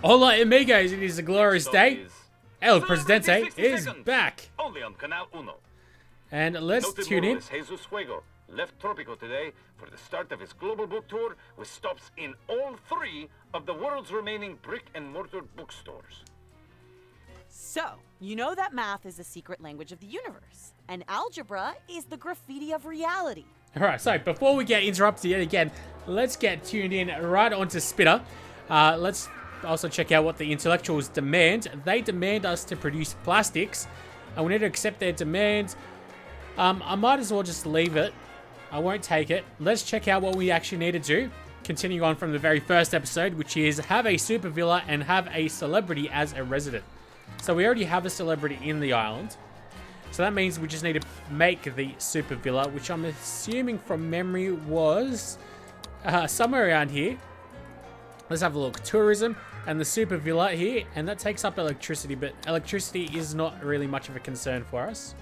Hola amigos, it is a glorious day. El Presidente is back. Only on Canal Uno. And let's tune in. Jesus Fuego left Tropico today for the start of his global book tour with stops in all 3 of the world's remaining brick-and-mortar bookstores. So, you know that math is the secret language of the universe, and algebra is the graffiti of reality. Alright, so before we get interrupted yet again, let's get tuned in right onto Spitter. Let's also check out what the intellectuals demand. They demand us to produce plastics, and we need to accept their demands. I might as well just leave it. I won't take it. Let's check out what we actually need to do. Continuing on from the very first episode, which is have a super villa and have a celebrity as a resident. So we already have a celebrity in the island. So that means we just need to make the super villa, which I'm assuming from memory was somewhere around here. Let's have a look. Tourism and the super villa here, and that takes up electricity, but electricity is not really much of a concern for us.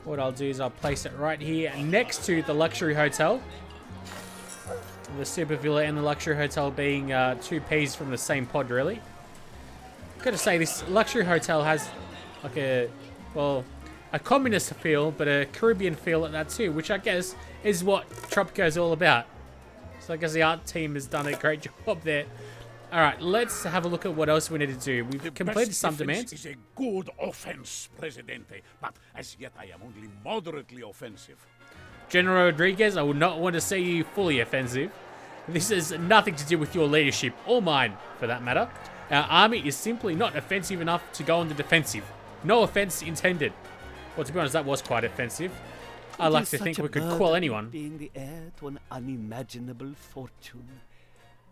What I'll do is I'll place it right here next to the luxury hotel. The super villa and the luxury hotel being 2 peas from the same pod, really. Gotta say, this luxury hotel has like a communist feel, but a Caribbean feel at that too, which I guess is what Tropico is all about. So I guess the art team has done a great job there. Alright, let's have a look at what else we need to do. We've completed some demands. Is a good offense, Presidente, but as yet I am only moderately offensive. General Rodriguez, I would not want to see you fully offensive. This has nothing to do with your leadership, or mine, for that matter. Our army is simply not offensive enough to go on the defensive. No offense intended. Well, to be honest, that was quite offensive. I like to think we could quell anyone. Being the heir to an unimaginable fortune.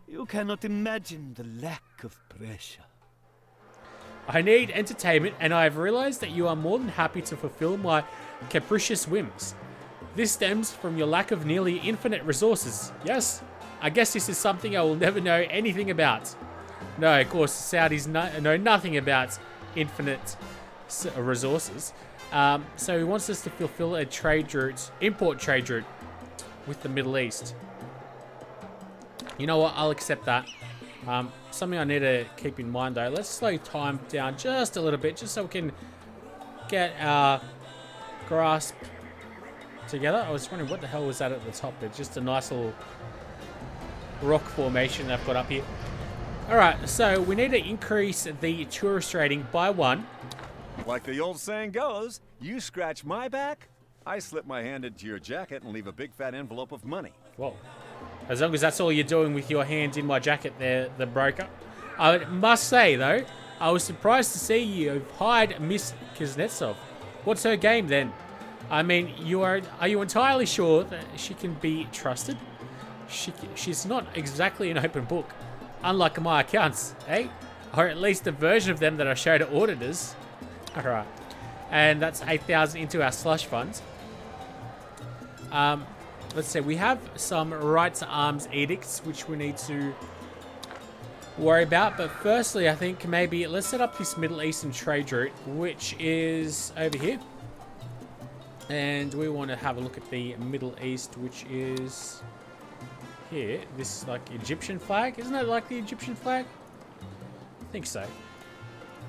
You cannot imagine the lack of pressure. I need entertainment, and I have realized that you are more than happy to fulfill my capricious whims. This stems from your lack of nearly infinite resources. Yes? I guess this is something I will never know anything about. No, of course, Saudis know nothing about infinite resources. So he wants us to fulfill a trade route, import trade route with the Middle East. You know what? I'll accept that. Something I need to keep in mind though. Let's slow time down just a little bit, just so we can get our grasp together. I was wondering what the hell was that at the top there. Just a nice little rock formation they've got up here. Alright, so we need to increase the tourist rating by 1. Like the old saying goes, you scratch my back, I slip my hand into your jacket and leave a big fat envelope of money. Whoa. As long as that's all you're doing with your hand in my jacket there, the broker. I must say, though, I was surprised to see you hide Miss Kuznetsov. What's her game, then? I mean, are you entirely sure that she can be trusted? She's not exactly an open book, unlike my accounts, eh? Or at least the version of them that I show to auditors. Alright. And that's 8,000 into our slush funds. Let's see, we have some right to arms edicts, which we need to worry about. But firstly, I think maybe let's set up this Middle Eastern trade route, which is over here. And we want to have a look at the Middle East, which is here. This like Egyptian flag. Isn't that like the Egyptian flag? I think so.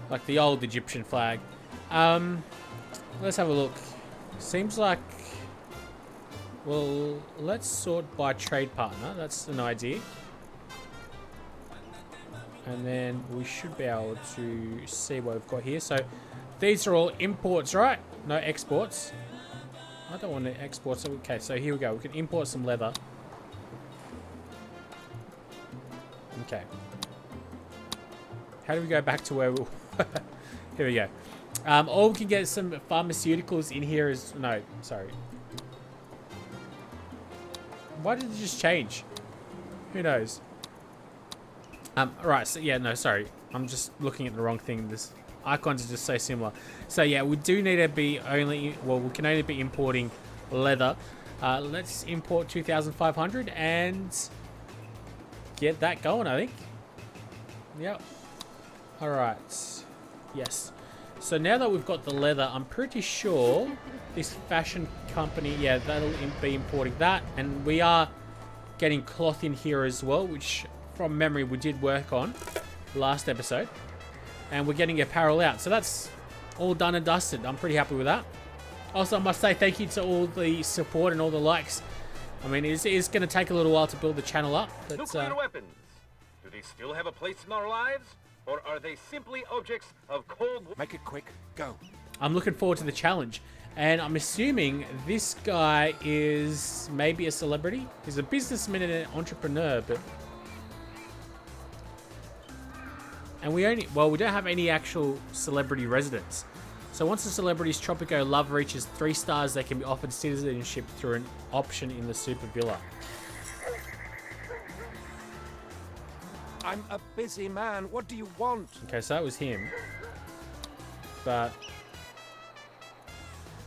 Like the old Egyptian flag. Let's have a look. Seems like... Well, let's sort by trade partner. That's an idea. And then we should be able to see what we've got here. So these are all imports, right? No exports. I don't want to export. So okay, so here we go. We can import some leather. Okay. How do we go back to where we... Here we go. Or we can get some pharmaceuticals in here as... No, sorry. Why did it just change? Who knows? Right, so yeah, no, sorry. I'm just looking at the wrong thing. This icons are just so similar. So yeah, we do need to be only... Well, we can only be importing leather. Let's import 2,500 and get that going, I think. Yep. Alright. Yes. So now that we've got the leather, I'm pretty sure this fashion company, yeah, that'll be importing that. And we are getting cloth in here as well, which from memory we did work on. last episode. And we're getting apparel out. So that's all done and dusted. I'm pretty happy with that. Also, I must say thank you to all the support and all the likes. I mean, it is going to take a little while to build the channel up. But, Nuclear weapons. Do they still have a place in our lives? Or are they simply objects of cold war? Make it quick. Go. I'm looking forward to the challenge. And I'm assuming this guy is maybe a celebrity. He's a businessman and an entrepreneur, but... And we don't have any actual celebrity residents. So once the celebrity's Tropico love reaches 3 stars, they can be offered citizenship through an option in the Super Villa. I'm a busy man. What do you want? Okay, so that was him. But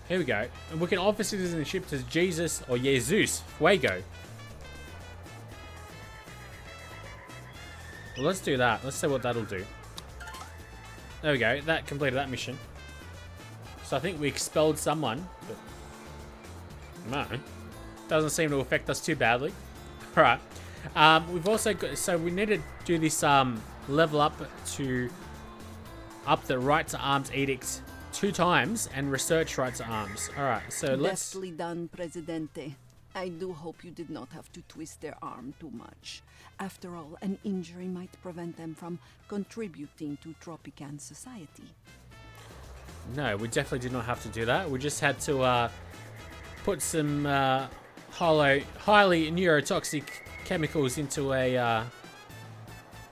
here we go. And we can offer citizenship to Jesus or Jesus. Fuego. Well, let's do that. Let's see what that'll do. There we go. That completed that mission. So I think we expelled someone, but no, doesn't seem to affect us too badly. All right. We've also got, so we need to do this level up to up the right to arms edict 2 times and research right to arms. All right. So let's. Deftly done, Presidente. I do hope you did not have to twist their arm too much. After all, an injury might prevent them from contributing to Tropican society. No, we definitely did not have to do that. We just had to put some highly neurotoxic chemicals into a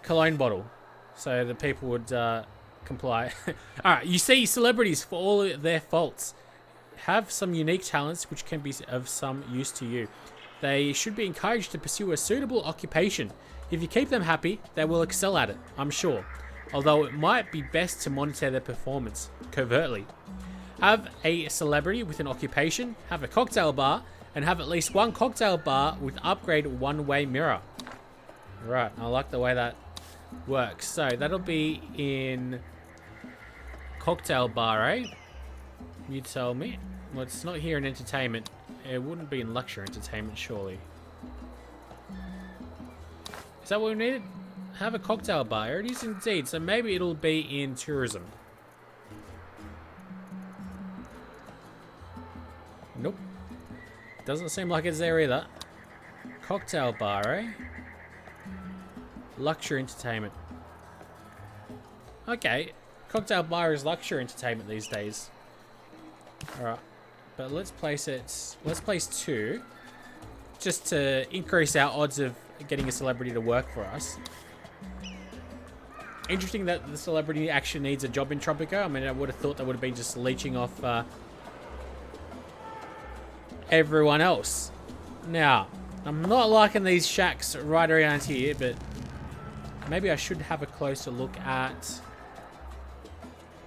cologne bottle so the people would comply. Alright, you see, celebrities, for all their faults, have some unique talents which can be of some use to you. They should be encouraged to pursue a suitable occupation. If you keep them happy, they will excel at it, I'm sure. Although it might be best to monitor their performance covertly. Have a celebrity with an occupation, have a cocktail bar, and have at least 1 cocktail bar with upgrade one-way mirror. Right, I like the way that works. So that'll be in cocktail bar, eh? You tell me. Well, it's not here in entertainment. It wouldn't be in luxury entertainment, surely. Is that what we needed? Have a cocktail bar. It is indeed. So maybe it'll be in tourism. Nope. Doesn't seem like it's there either. Cocktail bar, eh? Luxury entertainment. Okay. Cocktail bar is luxury entertainment these days. Alright. But let's place it... Let's place 2. Just to increase our odds of getting a celebrity to work for us. Interesting that the celebrity actually needs a job in Tropico. I mean, I would have thought they would have been just leeching off everyone else. Now, I'm not liking these shacks right around here, but maybe I should have a closer look at...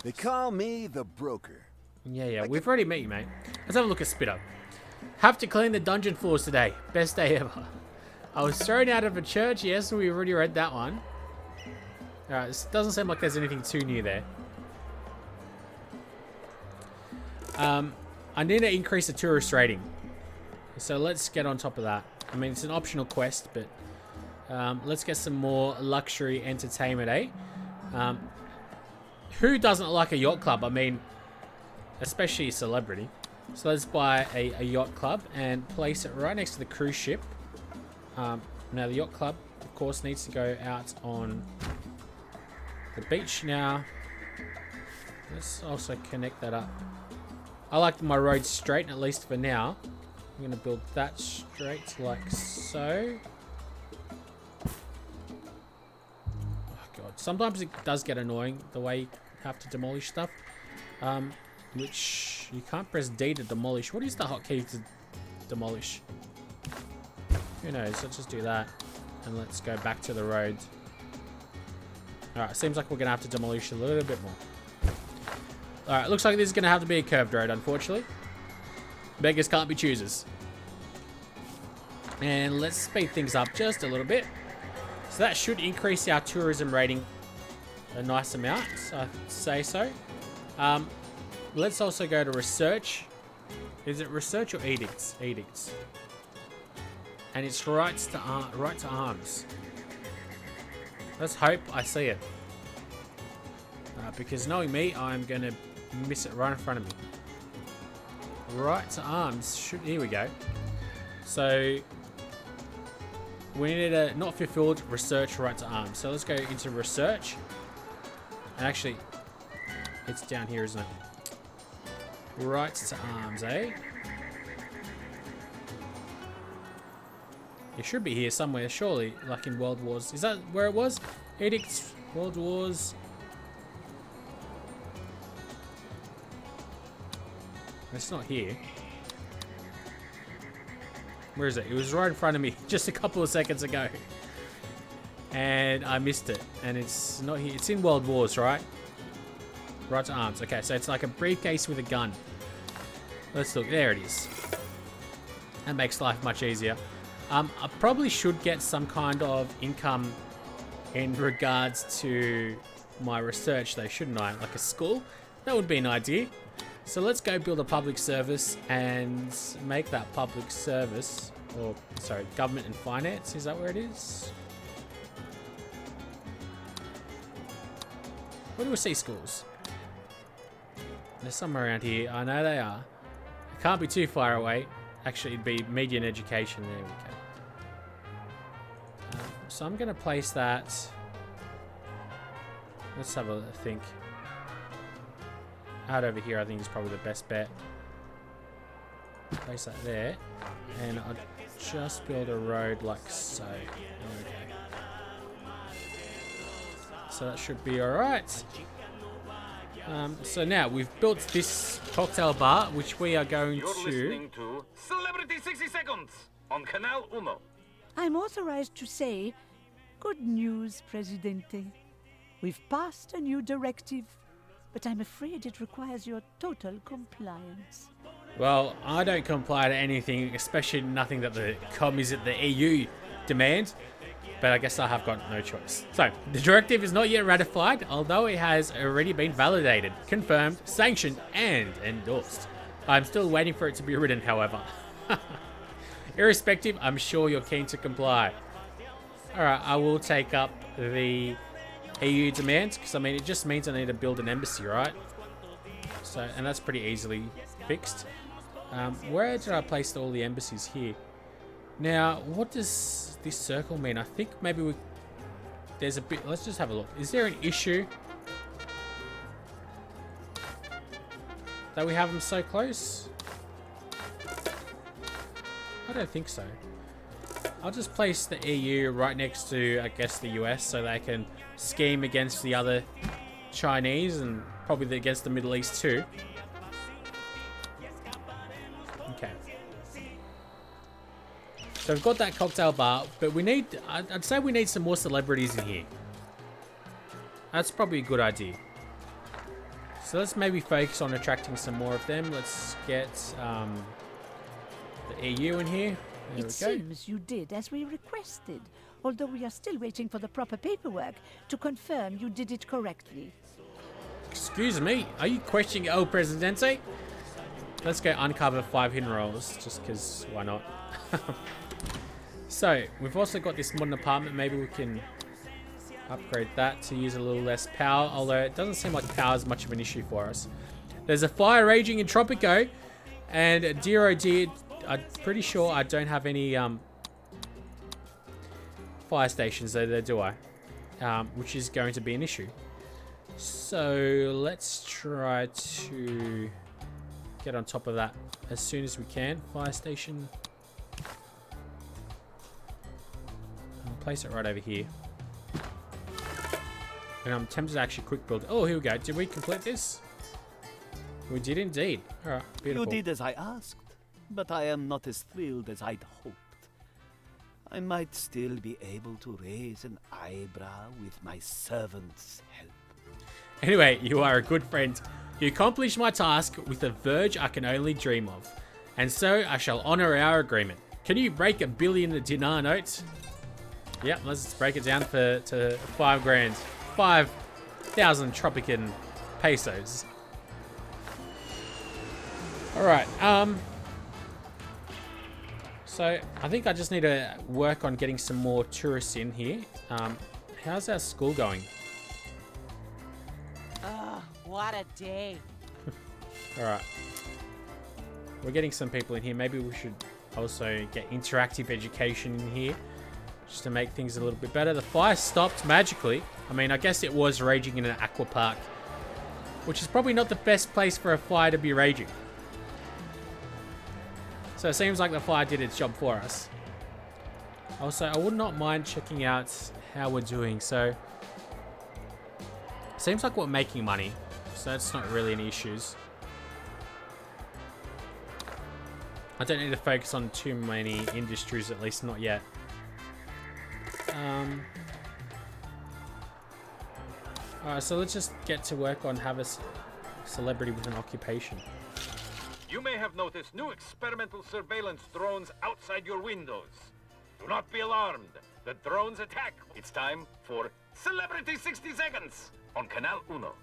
They call me the broker. Yeah, we've already met you, mate. Let's have a look at Spitter. Have to clean the dungeon floors today. Best day ever. I was thrown out of a church. Yes, we already read that one. Alright, this doesn't seem like there's anything too new there. I need to increase the tourist rating. So let's get on top of that. I mean, it's an optional quest, but let's get some more luxury entertainment, eh? Who doesn't like a yacht club? I mean, especially a celebrity. So let's buy a yacht club and place it right next to the cruise ship. Now, the yacht club, of course, needs to go out on the beach now. Let's also connect that up. I like my road straight, at least for now. I'm going to build that straight like so. Oh god, sometimes it does get annoying the way you have to demolish stuff. Which you can't press D to demolish. What is the hotkey to demolish? Who knows? Let's just do that. And let's go back to the road. Alright, seems like we're going to have to demolish a little bit more. Alright, looks like this is going to have to be a curved road, unfortunately. Beggars can't be choosers. And let's speed things up just a little bit. So that should increase our tourism rating a nice amount, I'd say so. Let's also go to research. Is it research or edicts? Edicts. And it's right to arms. Let's hope I see it. because knowing me, I'm going to miss it right in front of me. Right to arms. Here we go. So we need a not fulfilled research right to arms. So let's go into research. And actually, it's down here, isn't it? Right to arms, eh? It should be here somewhere, surely, like in World Wars. Is that where it was? Edicts, World Wars. It's not here. Where is it? It was right in front of me just a couple of seconds ago. And I missed it. And it's not here. It's in World Wars, right? Right to arms. Okay, so it's like a briefcase with a gun. Let's look. There it is. That makes life much easier. I probably should get some kind of income in regards to my research though, shouldn't I? Like a school? That would be an idea. So let's go build a public service and make that public service, or sorry, government and finance. Is that where it is? Where do we see schools? They're somewhere around here. I know they are. It can't be too far away. Actually, it'd be media and education. There we go. So I'm going to place that. Let's have a think. Out over here, I think is probably the best bet. Place that there. And I'll just build a road like so. There we go. So that should be alright. So now we've built this cocktail bar, which we are going You're to... listening to Celebrity 60 Seconds on Canal Uno. I'm authorized to say, good news, Presidente. We've passed a new directive, but I'm afraid it requires your total compliance. Well, I don't comply to anything, especially nothing that the commies at the EU demand, but I guess I have got no choice. So, the directive is not yet ratified, although it has already been validated, confirmed, sanctioned, and endorsed. I'm still waiting for it to be written, however. Irrespective, I'm sure you're keen to comply. Alright, I will take up the EU demands, because I mean, it just means I need to build an embassy, right? So, and that's pretty easily fixed. Where did I place all the embassies here? Now, what does this circle mean? I think maybe there's a bit, let's just have a look. Is there an issue that we have them so close? I don't think so. I'll just place the EU right next to, I guess, the US, so they can scheme against the other Chinese and probably against the Middle East too. Okay. So we've got that cocktail bar, but we need, I'd say we need some more celebrities in here. That's probably a good idea. So let's maybe focus on attracting some more of them. Let's get the EU in here. There It seems you did as we requested, although we are still waiting for the proper paperwork to confirm you did it correctly. Excuse me, are you questioning El Presidente? Let's go uncover 5 hidden roles, just because why not? So, we've also got this modern apartment. Maybe we can upgrade that to use a little less power, although it doesn't seem like power is much of an issue for us. There's a fire raging in Tropico, and dear oh dear, I'm pretty sure I don't have any fire stations there, do I? Which is going to be an issue. So let's try to get on top of that as soon as we can. Fire station. I'll place it right over here. And I'm tempted to actually quick build. Oh, here we go. Did we complete this? We did indeed. Alright, beautiful. You did as I asked, but I am not as thrilled as I'd hoped. I might still be able to raise an eyebrow with my servant's help. Anyway, you are a good friend. You accomplished my task with a verge I can only dream of. And so I shall honor our agreement. Can you break $1 billion dinar note? Yep, let's break it down to 5 grand. 5,000 Tropican pesos. Alright, so I think I just need to work on getting some more tourists in here. How's our school going? What a day. Alright. We're getting some people in here. Maybe we should also get interactive education in here, just to make things a little bit better. The fire stopped magically. I mean, I guess it was raging in an aqua park, which is probably not the best place for a fire to be raging. So it seems like the fire did its job for us. Also, I would not mind checking out how we're doing. So, seems like we're making money, so that's not really any issues. I don't need to focus on too many industries, at least not yet. Alright, so let's just get to work on have a celebrity with an occupation. You may have noticed new experimental surveillance drones outside your windows. Do not be alarmed. The drones attack. It's time for Celebrity 60 Seconds on Canal Uno.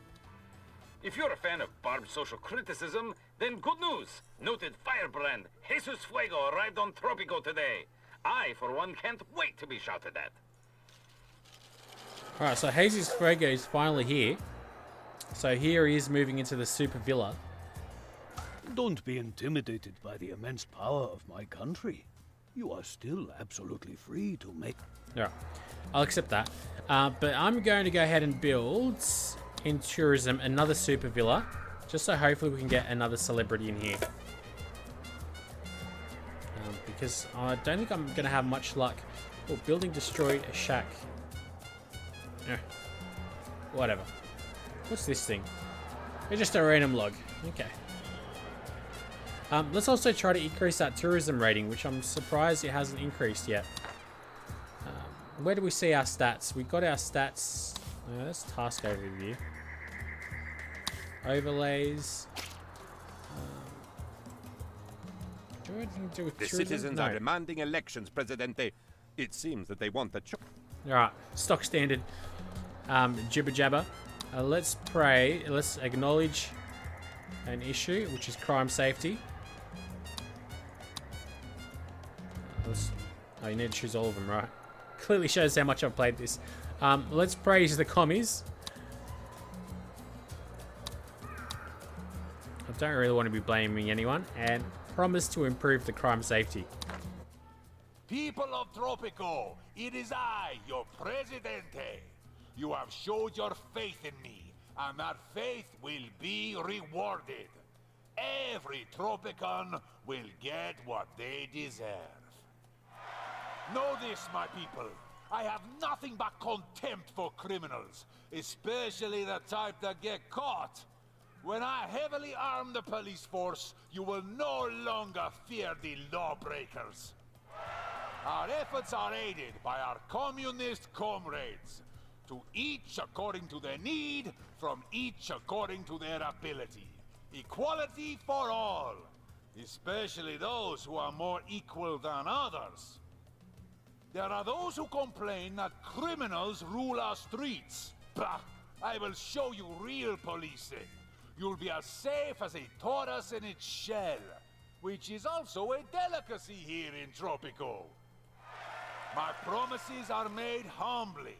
If you're a fan of barbed social criticism, then good news. Noted firebrand Jesus Fuego arrived on Tropico today. I, for one, can't wait to be shouted at. Alright, so Jesus Fuego is finally here. So here he is moving into the super villa. Don't be intimidated by the immense power of my country. You are still absolutely free to make... Yeah, I'll accept that. But I'm going to go ahead and build, in tourism, another super villa. Just so hopefully we can get another celebrity in here. Because I don't think I'm going to have much luck. Oh, building destroyed, a shack. Whatever. What's this thing? It's just a random log. Okay. Let's also try to increase that tourism rating, which I'm surprised it hasn't increased yet. Where do we see our stats? We got our stats. That's task overview. Overlays. Do anything to do with the tourism? citizens No. are demanding elections, Presidente. It seems that they want the Alright, stock standard jibber jabber. Let's pray. Let's acknowledge an issue, which is crime safety. Oh, you need to choose all of them, right? Clearly shows how much I've played this. Let's praise the commies. I don't really want to be blaming anyone, and promise to improve the crime safety. People of Tropico, it is I, your Presidente. You have showed your faith in me, and that faith will be rewarded. Every Tropican will get what they deserve. Know this, my people. I have nothing but contempt for criminals, especially the type that get caught. When I heavily arm the police force, you will no longer fear the lawbreakers. Our efforts are aided by our communist comrades, to each according to their need, from each according to their ability. Equality for all, especially those who are more equal than others. There are those who complain that criminals rule our streets. Bah! I will show you real policing. You'll be as safe as a tortoise in its shell, which is also a delicacy here in Tropico. My promises are made humbly,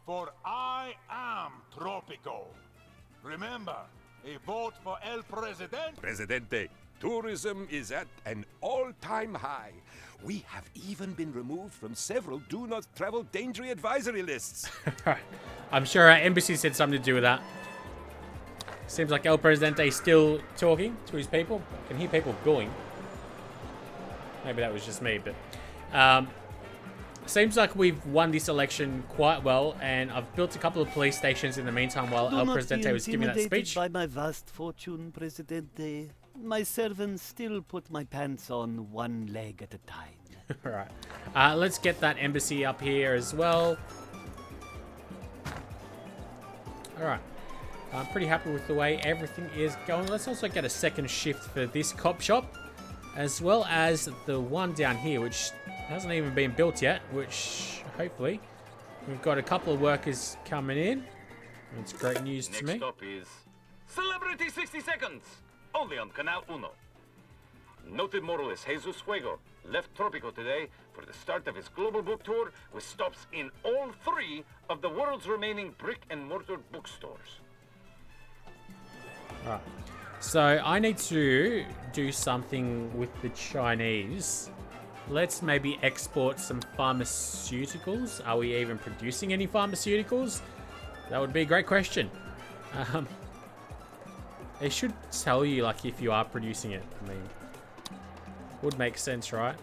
for I am Tropico. Remember, a vote for El Presidente. Presidente, tourism is at an all-time high. We have even been removed from several do not travel danger advisory lists. I'm sure our embassy said something to do with that. Seems like El Presidente is still talking to his people. I can hear people booing. Maybe that was just me, but... seems like we've won this election quite well, and I've built a couple of police stations in the meantime while El Presidente was giving that speech. By my vast fortune, Presidente. My servants still put my pants on one leg at a time. Alright. Let's get that embassy up here as well. Alright. I'm pretty happy with the way everything is going. Let's also get a second shift for this cop shop, as well as the one down here, which hasn't even been built yet, which hopefully we've got a couple of workers coming in. That's great news to me. Next up is Celebrity 60 Seconds, only on Canal Uno. Noted moralist Jesus Fuego left Tropico today for the start of his global book tour with stops in all 3 of the world's remaining brick and mortar bookstores. Alright. So I need to do something with the Chinese. Let's maybe export some pharmaceuticals. Are we even producing any pharmaceuticals? That would be a great question. It should tell you like if you are producing it. I mean, would make sense, right?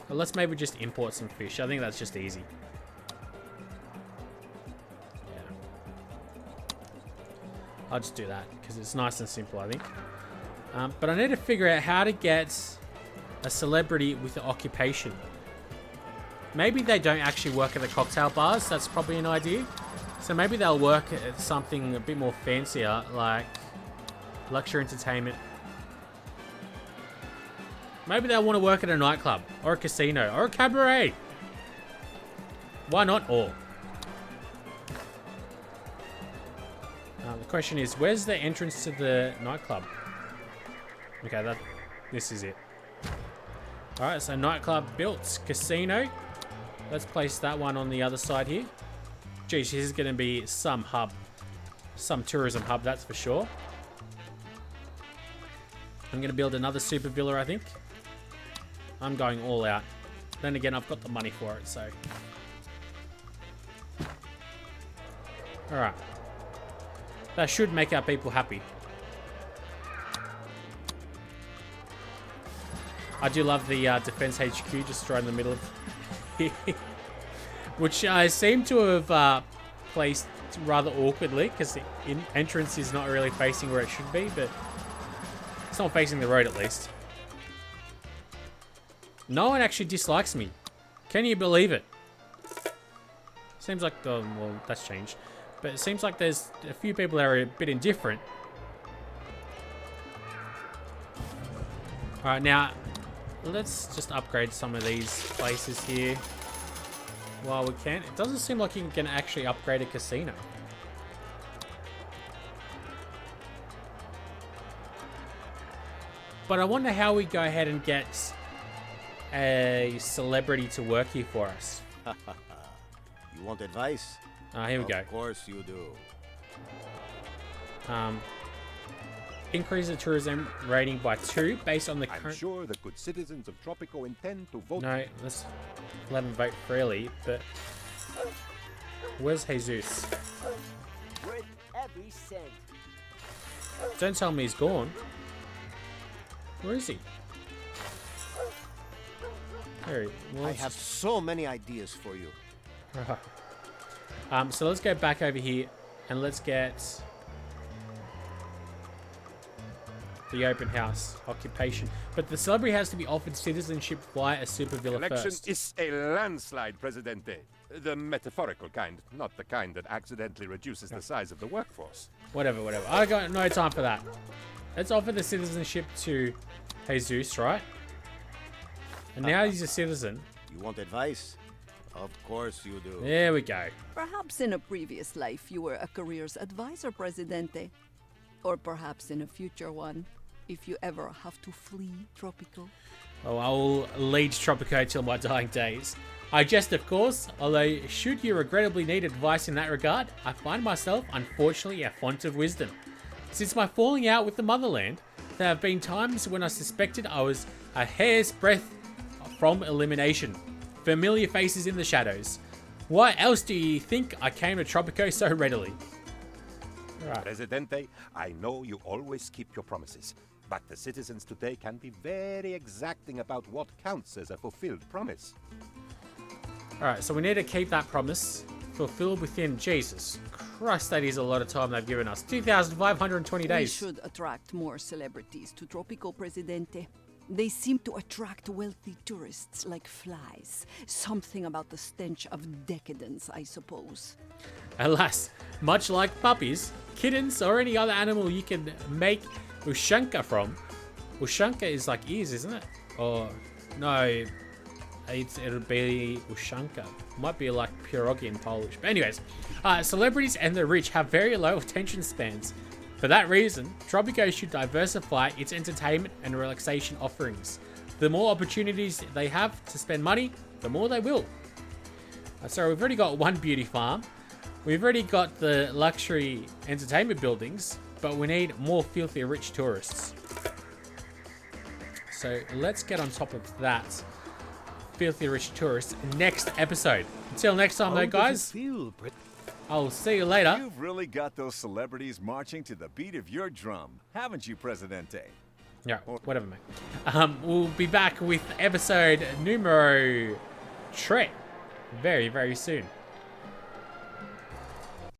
But let's maybe just import some fish. I think that's just easy. I'll just do that because it's nice and simple, I think. But I need to figure out how to get a celebrity with an occupation. Maybe they don't actually work at the cocktail bars. That's probably an idea. So maybe they'll work at something a bit more fancier, like luxury entertainment. Maybe they'll want to work at a nightclub or a casino or a cabaret. Why not all? The question is, where's the entrance to the nightclub? Okay, this is it. Alright, so nightclub built. Casino. Let's place that one on the other side here. Geez, this is going to be some hub. Some tourism hub, that's for sure. I'm going to build another super villa, I think. I'm going all out. Then again, I've got the money for it, so. Alright. That should make our people happy. I do love the Defense HQ just right in the middle of here. Which I seem to have placed rather awkwardly because the entrance is not really facing where it should be, but it's not facing the road at least. No one actually dislikes me. Can you believe it? Seems like, well, that's changed. But it seems like there's a few people that are a bit indifferent. Alright, now, let's just upgrade some of these places here while we can. It doesn't seem like you can actually upgrade a casino. But I wonder how we go ahead and get a celebrity to work here for us. You want advice? Here we go. Of course you do. Increase the tourism rating by 2 based on the current... I'm sure the good citizens of Tropico intend to vote... No, let's let them vote freely, but... Where's Jesus? Worth every cent. Don't tell me he's gone. Where is he? There he was. I have so many ideas for you. So let's go back over here and let's get the open house occupation. But the celebrity has to be offered citizenship via a super villa Election first. is a landslide, Presidente. The metaphorical kind, not the kind that accidentally reduces the size of the workforce. Whatever. I got no time for that. Let's offer the citizenship to Jesus, right? And now he's a citizen. You want advice? Of course you do. There we go. Perhaps in a previous life you were a careers advisor, Presidente. Or perhaps in a future one, if you ever have to flee Tropico. Oh, I will lead Tropico till my dying days. I jest, of course, although should you regrettably need advice in that regard, I find myself, unfortunately, a font of wisdom. Since my falling out with the motherland, there have been times when I suspected I was a hair's breadth from elimination. Familiar faces in the shadows. Why else do you think I came to Tropico so readily? Right. Presidente, I know you always keep your promises, but the citizens today can be very exacting about what counts as a fulfilled promise. Alright, so we need to keep that promise fulfilled within... Jesus Christ, that is a lot of time they've given us. 2,520 days. We should attract more celebrities to Tropico, Presidente. They seem to attract wealthy tourists like flies. Something about the stench of decadence, I suppose. Alas, much like puppies, kittens, or any other animal you can make ushanka from. Ushanka is like ears, isn't it? Or, no, it'll be ushanka. Might be like pierogi in Polish. But anyways, celebrities and the rich have very low attention spans. For that reason, Tropico should diversify its entertainment and relaxation offerings. The more opportunities they have to spend money, the more they will. So we've already got one beauty farm. We've already got the luxury entertainment buildings. but we need more filthy rich tourists. So let's get on top of that. Filthy rich tourists next episode. Until next time, though, guys. I'll see you later. You've really got those celebrities marching to the beat of your drum, haven't you, Presidente? Yeah, whatever, mate. We'll be back with episode numero 3 very, very soon.